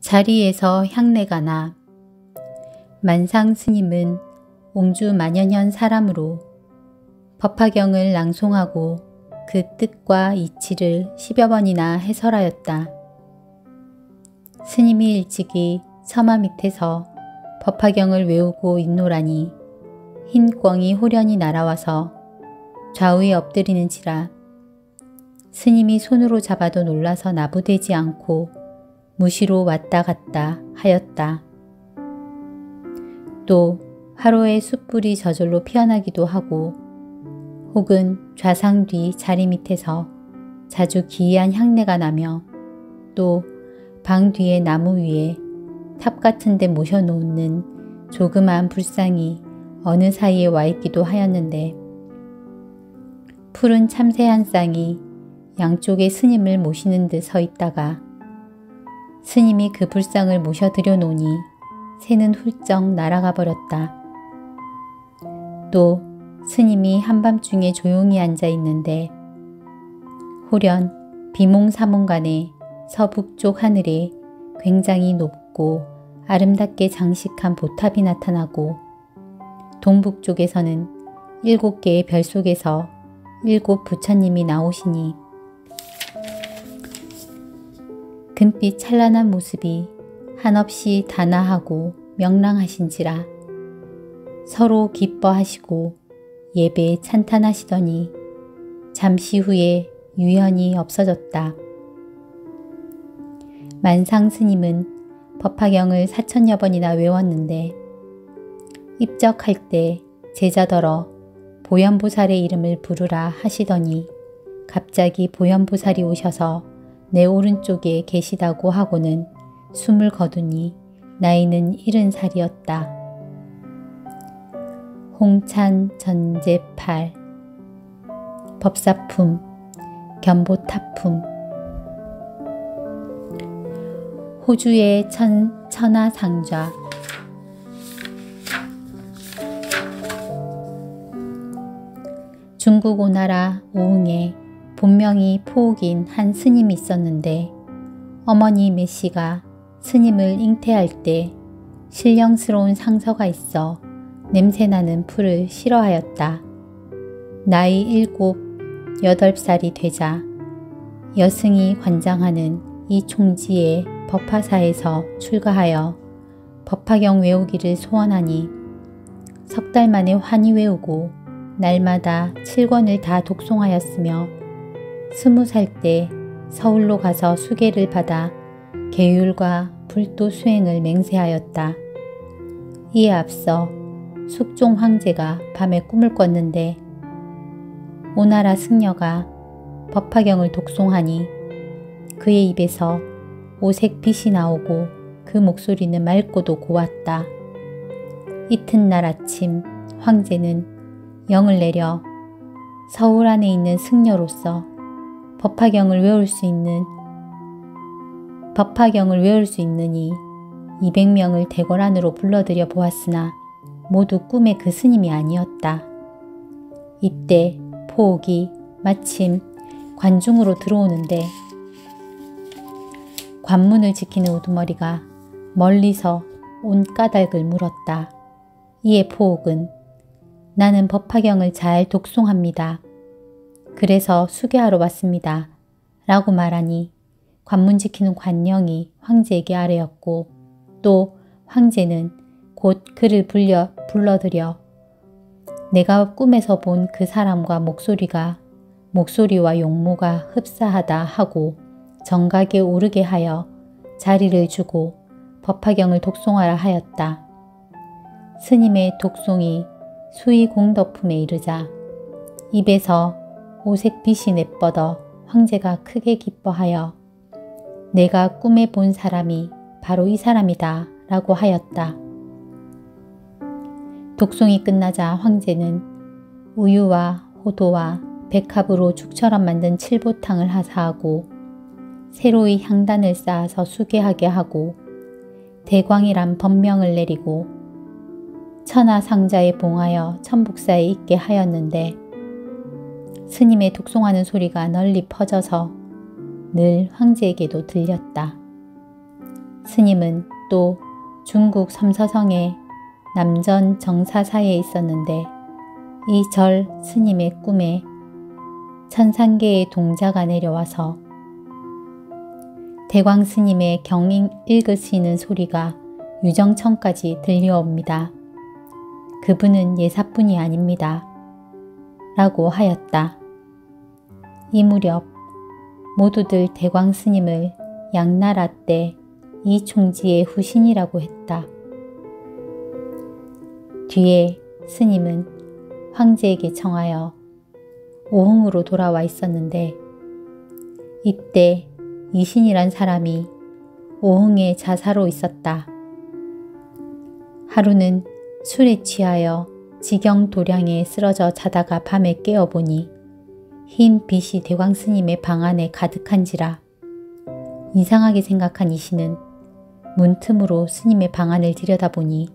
자리에서 향내가 나. 만상 스님은 옹주만연현 사람으로 법화경을 낭송하고 그 뜻과 이치를 10여 번이나 해설하였다. 스님이 일찍이 서마 밑에서 법화경을 외우고 있노라니 흰 꿩이 호련히 날아와서 좌우에 엎드리는지라 스님이 손으로 잡아도 놀라서 나부되지 않고 무시로 왔다 갔다 하였다. 또 화로에 숯불이 저절로 피어나기도 하고 혹은 좌상 뒤 자리 밑에서 자주 기이한 향내가 나며 또 방 뒤에 나무 위에 탑 같은 데 모셔놓는 조그마한 불상이 어느 사이에 와 있기도 하였는데 푸른 참새 한 쌍이 양쪽에 스님을 모시는 듯 서 있다가 스님이 그 불상을 모셔들여 놓으니 새는 훌쩍 날아가 버렸다. 또 스님이 한밤중에 조용히 앉아 있는데 호련 비몽사몽간에 서북쪽 하늘에 굉장히 높고 아름답게 장식한 보탑이 나타나고 동북쪽에서는 7개의 별 속에서 7 부처님이 나오시니 금빛 찬란한 모습이 한없이 단아하고 명랑하신지라 서로 기뻐하시고 예배에 찬탄하시더니 잠시 후에 유연히 없어졌다. 만상 스님은 법화경을 4000여 번이나 외웠는데 입적할 때 제자더러 보현보살의 이름을 부르라 하시더니 갑자기 보현보살이 오셔서 내 오른쪽에 계시다고 하고는 숨을 거두니 나이는 70살이었다. 홍찬 전제팔 법사품 견보타품 호주의 천하상좌 중국 오나라 오흥에 본명이 포옥인 한 스님이 있었는데 어머니 매씨가 스님을 잉태할 때 신령스러운 상서가 있어 냄새나는 풀을 싫어하였다. 나이 7, 8살이 되자 여승이 관장하는 이 총지의 법화사에서 출가하여 법화경 외우기를 소원하니 석 달 만에 환히 외우고 날마다 7권을 다 독송하였으며 20살 때 서울로 가서 수계를 받아 계율과 불도 수행을 맹세하였다. 이에 앞서 숙종 황제가 밤에 꿈을 꿨는데 오나라 승려가 법화경을 독송하니 그의 입에서 오색 빛이 나오고 그 목소리는 맑고도 고왔다. 이튿날 아침 황제는 영을 내려 서울 안에 있는 승려로서 법화경을 외울 수 있느니 200명을 대궐 안으로 불러들여 보았으나 모두 꿈의 그 스님이 아니었다. 이때 포옥이 마침 관중으로 들어오는데 관문을 지키는 우두머리가 멀리서 온 까닭을 물었다. 이에 포옥은 나는 법화경을 잘 독송합니다. 그래서 수계하러 왔습니다. 라고 말하니 관문 지키는 관영이 황제에게 아뢰었고 또 황제는 곧 그를 불러들여 내가 꿈에서 본 그 사람과 목소리와 용모가 흡사하다 하고 정각에 오르게 하여 자리를 주고 법화경을 독송하라 하였다. 스님의 독송이 수의공덕품에 이르자 입에서 오색빛이 내뻗어 황제가 크게 기뻐하여 내가 꿈에 본 사람이 바로 이 사람이다 라고 하였다. 독송이 끝나자 황제는 우유와 호도와 백합으로 죽처럼 만든 칠보탕을 하사하고 새로이 향단을 쌓아서 수계하게 하고 대광이란 법명을 내리고 천하상자에 봉하여 천북사에 있게 하였는데 스님의 독송하는 소리가 널리 퍼져서 늘 황제에게도 들렸다. 스님은 또 중국 섬서성의 남전 정사사에 있었는데 이 절 스님의 꿈에 천상계의 동자가 내려와서 대광 스님의 경인 읽으시는 소리가 유정천까지 들려옵니다. 그분은 예사뿐이 아닙니다. 라고 하였다. 이 무렵 모두들 대광 스님을 양나라 때 이 총지의 후신이라고 했다. 뒤에 스님은 황제에게 청하여 오흥으로 돌아와 있었는데 이때 이신이란 사람이 오흥의 자사로 있었다. 하루는 술에 취하여 지경 도량에 쓰러져 자다가 밤에 깨어보니 흰 빛이 대광 스님의 방 안에 가득한지라. 이상하게 생각한 이신은 문틈으로 스님의 방 안을 들여다보니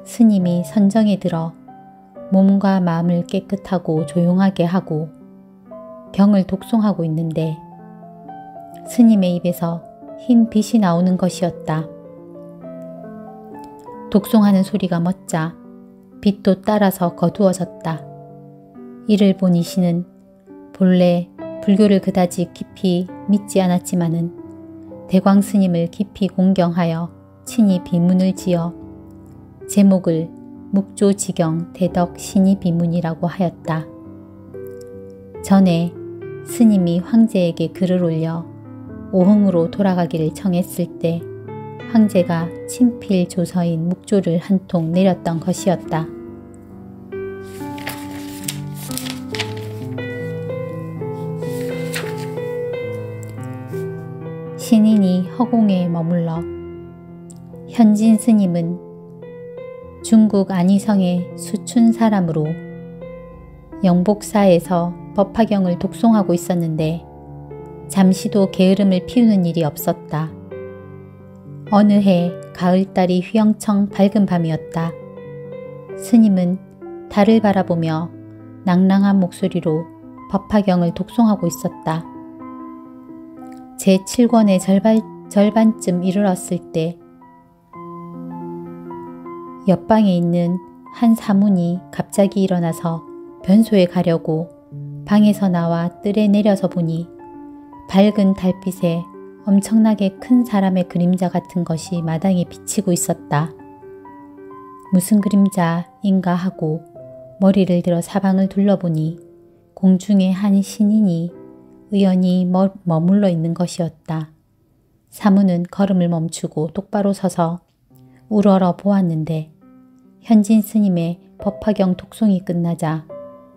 스님이 선정에 들어 몸과 마음을 깨끗하고 조용하게 하고 경을 독송하고 있는데 스님의 입에서 흰 빛이 나오는 것이었다. 독송하는 소리가 멎자 빛도 따라서 거두어졌다. 이를 본 이신은 본래 불교를 그다지 깊이 믿지 않았지만은 대광 스님을 깊이 공경하여 친히 비문을 지어 제목을 묵조지경 대덕 신이 비문이라고 하였다. 전에 스님이 황제에게 글을 올려 오흥으로 돌아가기를 청했을 때 황제가 친필 조서인 묵조를 한 통 내렸던 것이었다. 신인이 허공에 머물러 현진 스님은 중국 안희성의 수춘 사람으로 영복사에서 법화경을 독송하고 있었는데 잠시도 게으름을 피우는 일이 없었다. 어느 해 가을달이 휘영청 밝은 밤이었다. 스님은 달을 바라보며 낭랑한 목소리로 법화경을 독송하고 있었다. 제7권의 절반쯤 이르렀을 때 옆방에 있는 한 사문이 갑자기 일어나서 변소에 가려고 방에서 나와 뜰에 내려서 보니 밝은 달빛에 엄청나게 큰 사람의 그림자 같은 것이 마당에 비치고 있었다. 무슨 그림자인가 하고 머리를 들어 사방을 둘러보니 공중에 한 신인이 의연히 머물러 있는 것이었다. 사무는 걸음을 멈추고 똑바로 서서 우러러 보았는데 현진 스님의 법화경 독송이 끝나자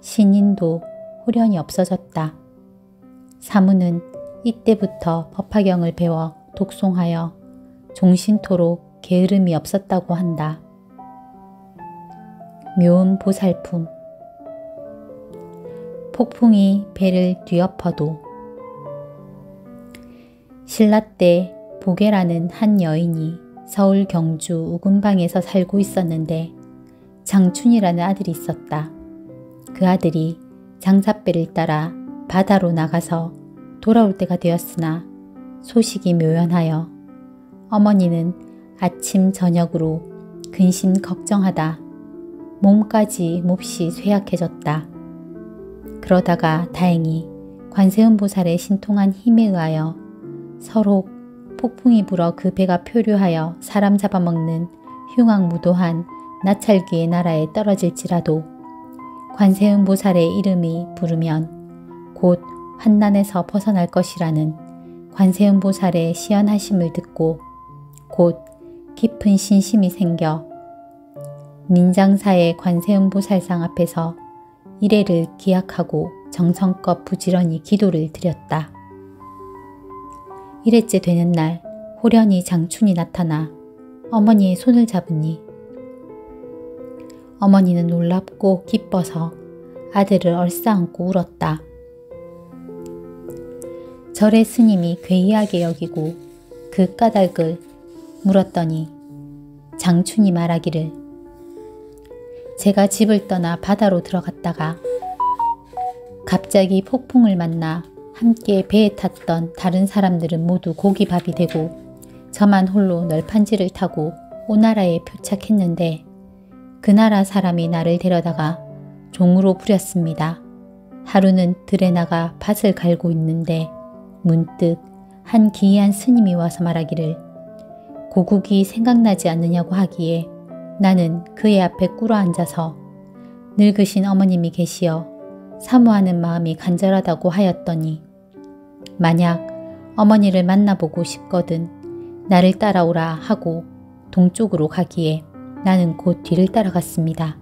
신인도 후련히 없어졌다. 사무는 이때부터 법화경을 배워 독송하여 종신토록 게으름이 없었다고 한다. 묘음 보살품. 폭풍이 배를 뒤엎어도. 신라 때 보계라는 한 여인이 서울 경주 우금방에서 살고 있었는데 장춘이라는 아들이 있었다. 그 아들이 장사배를 따라 바다로 나가서 돌아올 때가 되었으나 소식이 묘연하여 어머니는 아침 저녁으로 근심 걱정하다 몸까지 몹시 쇠약해졌다. 그러다가 다행히 관세음보살의 신통한 힘에 의하여 서로 폭풍이 불어 그 배가 표류하여 사람 잡아먹는 흉악무도한 나찰기의 나라에 떨어질지라도 관세음보살의 이름이 부르면 곧 환난에서 벗어날 것이라는 관세음보살의 시연하심을 듣고 곧 깊은 신심이 생겨 민장사의 관세음보살상 앞에서 이래를 기약하고 정성껏 부지런히 기도를 드렸다. 일회째 되는 날 호련히 장춘이 나타나 어머니의 손을 잡으니 어머니는 놀랍고 기뻐서 아들을 얼싸안고 울었다. 절의 스님이 괴이하게 여기고 그 까닭을 물었더니 장춘이 말하기를 제가 집을 떠나 바다로 들어갔다가 갑자기 폭풍을 만나 함께 배에 탔던 다른 사람들은 모두 고기밥이 되고 저만 홀로 널판지를 타고 오나라에 표착했는데 그 나라 사람이 나를 데려다가 종으로 부렸습니다. 하루는 들에 나가 밭을 갈고 있는데 문득 한 기이한 스님이 와서 말하기를 고국이 생각나지 않느냐고 하기에 나는 그의 앞에 꿇어 앉아서 늙으신 어머님이 계시어 사모하는 마음이 간절하다고 하였더니 만약 어머니를 만나보고 싶거든 나를 따라오라 하고 동쪽으로 가기에 나는 곧 뒤를 따라갔습니다.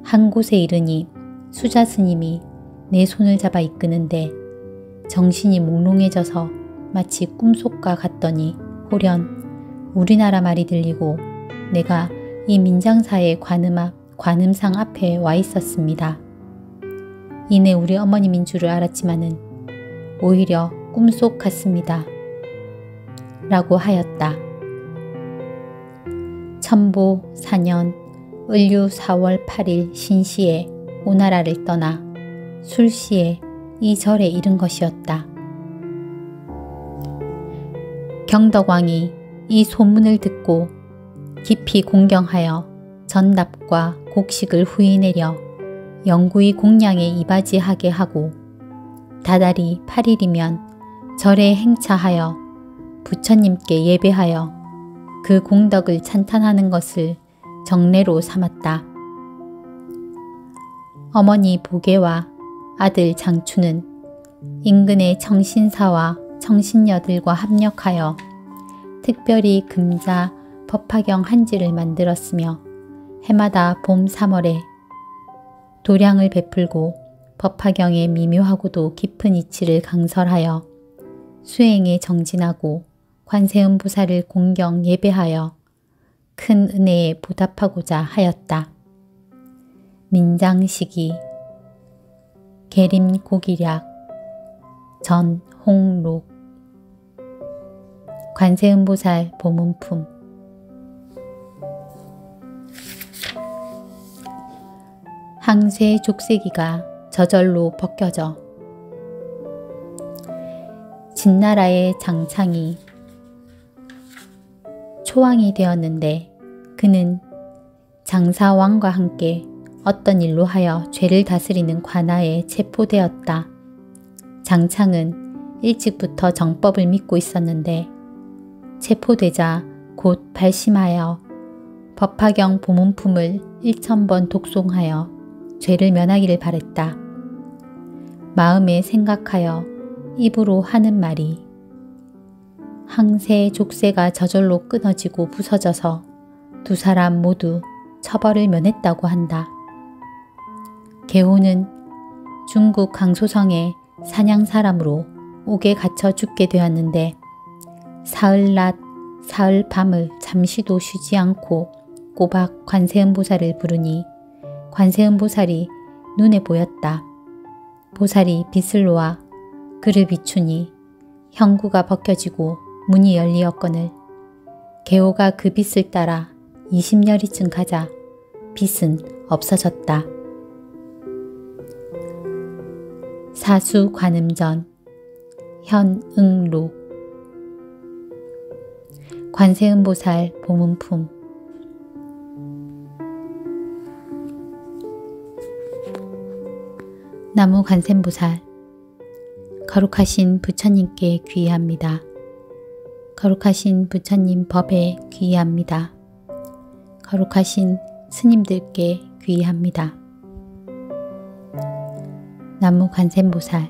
한 곳에 이르니 수자 스님이 내 손을 잡아 이끄는데 정신이 몽롱해져서 마치 꿈속과 같더니 홀연 우리나라 말이 들리고 내가 이 민장사의 관음상 앞에 와 있었습니다. 이내 우리 어머님인 줄을 알았지만은 오히려 꿈속 같습니다. 라고 하였다. 천보 4년 을유 4월 8일 신시에 오나라를 떠나 술시에 이 절에 이른 것이었다. 경덕왕이 이 소문을 듣고 깊이 공경하여 전납과 곡식을 후이 내려 영구히 공양에 이바지하게 하고 다달이 8일이면 절에 행차하여 부처님께 예배하여 그 공덕을 찬탄하는 것을 정례로 삼았다. 어머니 보계와 아들 장추는 인근의 청신사와 청신녀들과 합력하여 특별히 금자 법화경 한지를 만들었으며 해마다 봄 3월에 도량을 베풀고 법화경의 미묘하고도 깊은 이치를 강설하여 수행에 정진하고 관세음보살을 공경 예배하여 큰 은혜에 보답하고자 하였다. 민장시기 계림고기략 전홍록 관세음보살 보문품 항쇠 족쇄기가 저절로 벗겨져 진나라의 장창이 초왕이 되었는데 그는 장사왕과 함께 어떤 일로 하여 죄를 다스리는 관아에 체포되었다. 장창은 일찍부터 정법을 믿고 있었는데 체포되자 곧 발심하여 법화경 보문품을 1000번 독송하여 죄를 면하기를 바랬다. 마음에 생각하여 입으로 하는 말이 항세 족쇄가 저절로 끊어지고 부서져서 두 사람 모두 처벌을 면했다고 한다. 개호는 중국 강소성의 사냥 사람으로 옥에 갇혀 죽게 되었는데 사흘낮 사흘 밤을 잠시도 쉬지 않고 꼬박 관세음보살을 부르니 관세음보살이 눈에 보였다. 보살이 빛을 놓아 그를 비추니 형구가 벗겨지고 문이 열리었거늘 개호가 그 빛을 따라 20여리쯤 가자 빛은 없어졌다. 사수관음전 현응록 관세음보살 보문품 나무 관세음보살 거룩하신 부처님께 귀의합니다. 거룩하신 부처님 법에 귀의합니다. 거룩하신 스님들께 귀의합니다. 나무 관세음보살